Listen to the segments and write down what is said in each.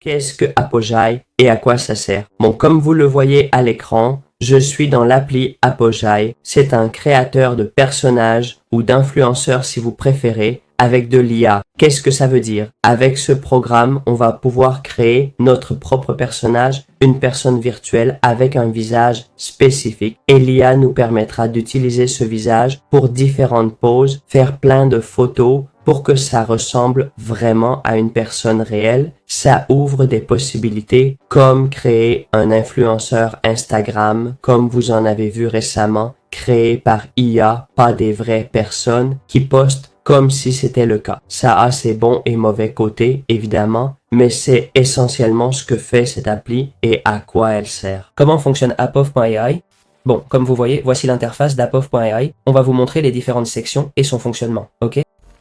Qu'est-ce que Apogei et à quoi ça sert? Bon, comme vous le voyez à l'écran, je suis dans l'appli Apogei. C'est un créateur de personnages ou d'influenceurs si vous préférez, avec de l'IA. Qu'est-ce que ça veut dire? Avec ce programme, on va pouvoir créer notre propre personnage, une personne virtuelle avec un visage spécifique. Et l'IA nous permettra d'utiliser ce visage pour différentes poses, faire plein de photos, pour que ça ressemble vraiment à une personne réelle. Ça ouvre des possibilités comme créer un influenceur Instagram, comme vous en avez vu récemment, créé par IA, pas des vraies personnes qui postent comme si c'était le cas. Ça a ses bons et mauvais côtés, évidemment, mais c'est essentiellement ce que fait cette appli et à quoi elle sert. Comment fonctionne Apov.ai? Bon, comme vous voyez, voici l'interface d'Apov.ai. On va vous montrer les différentes sections et son fonctionnement, ok?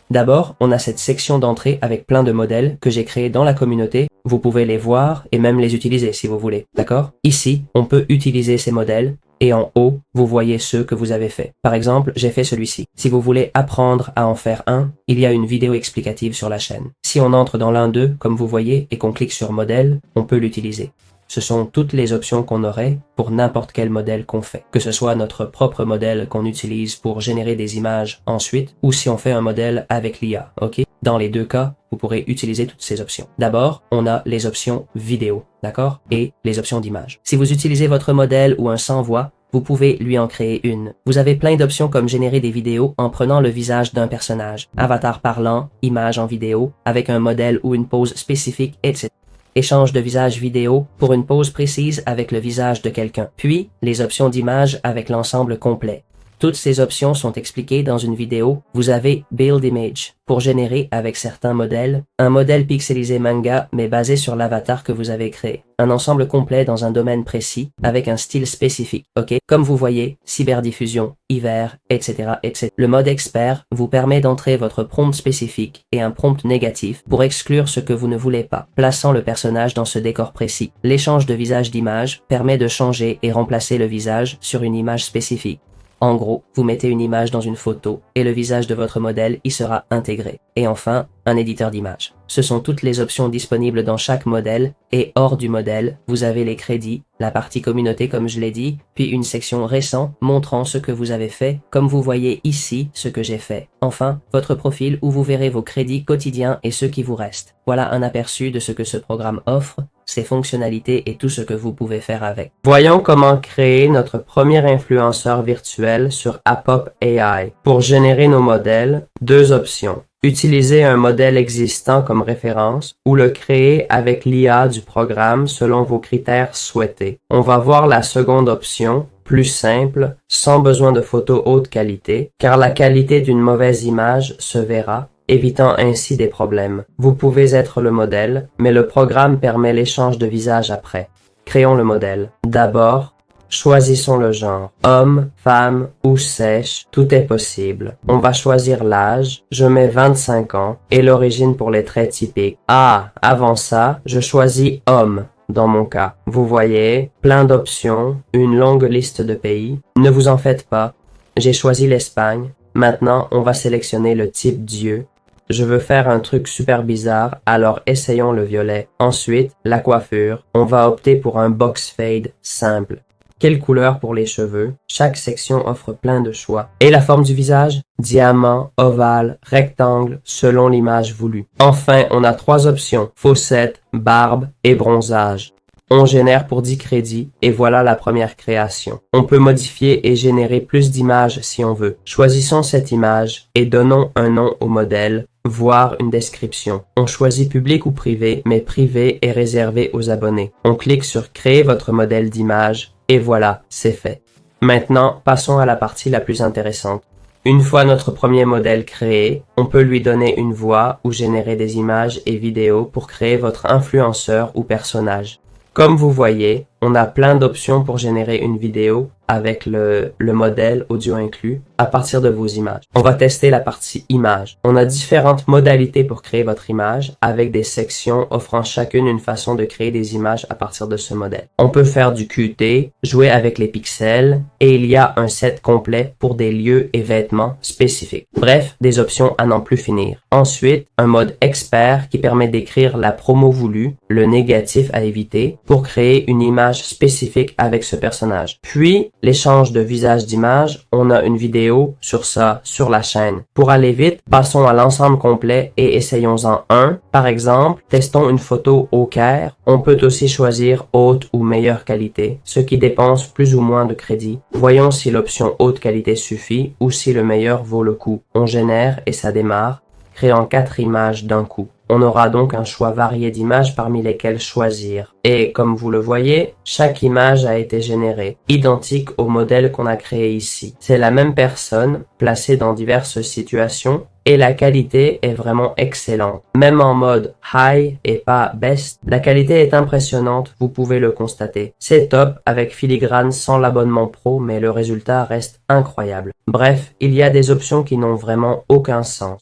D'abord, on a cette section d'entrée avec plein de modèles que j'ai créés dans la communauté. Vous pouvez les voir et même les utiliser si vous voulez, d'accord? Ici, on peut utiliser ces modèles et en haut, vous voyez ceux que vous avez faits. Par exemple, j'ai fait celui-ci. Si vous voulez apprendre à en faire un, il y a une vidéo explicative sur la chaîne. Si on entre dans l'un d'eux, comme vous voyez, et qu'on clique sur modèle, on peut l'utiliser. Ce sont toutes les options qu'on aurait pour n'importe quel modèle qu'on fait. Que ce soit notre propre modèle qu'on utilise pour générer des images ensuite, ou si on fait un modèle avec l'IA, ok? Dans les deux cas, vous pourrez utiliser toutes ces options. D'abord, on a les options vidéo, d'accord? Et les options d'image. Si vous utilisez votre modèle ou un sans voix, vous pouvez lui en créer une. Vous avez plein d'options comme générer des vidéos en prenant le visage d'un personnage, avatar parlant, image en vidéo, avec un modèle ou une pose spécifique, etc. Échange de visage vidéo pour une pose précise avec le visage de quelqu'un. Puis, les options d'image avec l'ensemble complet. Toutes ces options sont expliquées dans une vidéo. Vous avez Build Image pour générer avec certains modèles un modèle pixelisé manga mais basé sur l'avatar que vous avez créé. Un ensemble complet dans un domaine précis avec un style spécifique. Ok, comme vous voyez, cyberdiffusion, hiver, etc., etc. Le mode expert vous permet d'entrer votre prompt spécifique et un prompt négatif pour exclure ce que vous ne voulez pas, plaçant le personnage dans ce décor précis. L'échange de visage d'image permet de changer et remplacer le visage sur une image spécifique. En gros, vous mettez une image dans une photo et le visage de votre modèle y sera intégré. Et enfin, un éditeur d'images. Ce sont toutes les options disponibles dans chaque modèle et hors du modèle, vous avez les crédits, la partie communauté comme je l'ai dit, puis une section récent montrant ce que vous avez fait, comme vous voyez ici ce que j'ai fait. Enfin, votre profil où vous verrez vos crédits quotidiens et ceux qui vous restent. Voilà un aperçu de ce que ce programme offre, ses fonctionnalités et tout ce que vous pouvez faire avec. Voyons comment créer notre premier influenceur virtuel sur Apop.ai. Pour générer nos modèles, deux options. Utiliser un modèle existant comme référence ou le créer avec l'IA du programme selon vos critères souhaités. On va voir la seconde option, plus simple, sans besoin de photos haute qualité, car la qualité d'une mauvaise image se verra, évitant ainsi des problèmes. Vous pouvez être le modèle, mais le programme permet l'échange de visages après. Créons le modèle. D'abord, choisissons le genre. Homme, femme ou sèche, tout est possible. On va choisir l'âge. Je mets 25 ans et l'origine pour les traits typiques. Ah, avant ça, je choisis homme. Dans mon cas, vous voyez, plein d'options, une longue liste de pays. Ne vous en faites pas. J'ai choisi l'Espagne. Maintenant, on va sélectionner le type d'yeux. Je veux faire un truc super bizarre, alors essayons le violet. Ensuite, la coiffure. On va opter pour un box fade simple. Quelle couleur pour les cheveux? Chaque section offre plein de choix. Et la forme du visage? Diamant, ovale, rectangle, selon l'image voulue. Enfin, on a trois options. Fossette, barbe et bronzage. On génère pour 10 crédits et voilà la première création. On peut modifier et générer plus d'images si on veut. Choisissons cette image et donnons un nom au modèle, voire une description. On choisit public ou privé, mais privé est réservé aux abonnés. On clique sur créer votre modèle d'image et voilà, c'est fait. Maintenant, passons à la partie la plus intéressante. Une fois notre premier modèle créé, on peut lui donner une voix ou générer des images et vidéos pour créer votre influenceur ou personnage. Comme vous voyez, On a plein d'options pour générer une vidéo avec le modèle audio inclus à partir de vos images. On va tester la partie images. On a différentes modalités pour créer votre image avec des sections offrant chacune une façon de créer des images à partir de ce modèle. On peut faire du Qt, jouer avec les pixels et il y a un set complet pour des lieux et vêtements spécifiques. Bref, des options à n'en plus finir. Ensuite, un mode expert qui permet d'écrire la promo voulue, le négatif à éviter pour créer une image spécifique avec ce personnage. Puis, l'échange de visage d'image, on a une vidéo sur ça sur la chaîne. Pour aller vite, passons à l'ensemble complet et essayons-en un. Par exemple, testons une photo au Caire. On peut aussi choisir haute ou meilleure qualité, ce qui dépense plus ou moins de crédit. Voyons si l'option haute qualité suffit ou si le meilleur vaut le coup. On génère et ça démarre, créant 4 images d'un coup. On aura donc un choix varié d'images parmi lesquelles choisir. Et comme vous le voyez, chaque image a été générée, identique au modèle qu'on a créé ici. C'est la même personne, placée dans diverses situations, et la qualité est vraiment excellente. Même en mode high et pas best, la qualité est impressionnante, vous pouvez le constater. C'est top avec filigrane sans l'abonnement pro, mais le résultat reste incroyable. Bref, il y a des options qui n'ont vraiment aucun sens.